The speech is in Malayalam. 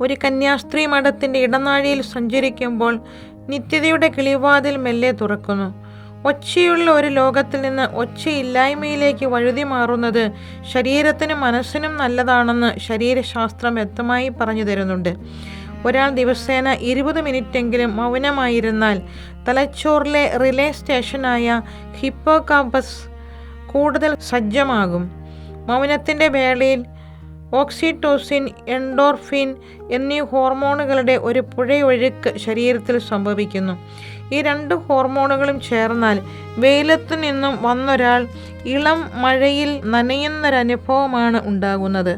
ഒരു കന്യാസ്ത്രീ മഠത്തിൻ്റെ ഇടനാഴിയിൽ സഞ്ചരിക്കുമ്പോൾ നിത്യതയുടെ കിളിവാതിൽ മെല്ലെ തുറക്കുന്നു. ഒച്ചയുള്ള ഒരു ലോകത്തിൽ നിന്ന് ഒച്ചയില്ലായ്മയിലേക്ക് വഴുതി മാറുന്നത് ശരീരത്തിനും മനസ്സിനും നല്ലതാണെന്ന് ശരീരശാസ്ത്രം വ്യക്തമായി പറഞ്ഞു തരുന്നുണ്ട്. ഒരാൾ ദിവസേന 20 മിനിറ്റെങ്കിലും മൗനമായിരുന്നാൽ തലച്ചോറിലെ റിലേ സ്റ്റേഷനായ ഹിപ്പോകാമ്പസ് കൂടുതൽ സജ്ജമാകും. മൗനത്തിൻ്റെ വേളയിൽ ഓക്സിറ്റോസിൻ, എൻഡോർഫിൻ എന്നീ ഹോർമോണുകളുടെ ഒരു പുഴയൊഴുക്ക് ശരീരത്തിൽ സംഭവിക്കുന്നു. ഈ 2 ഹോർമോണുകളും ചേർന്നാൽ വെയിലത്തു നിന്നും വന്നൊരാൾ ഇളം മഴയിൽ നനയുന്നൊരനുഭവമാണ് ഉണ്ടാകുന്നത്.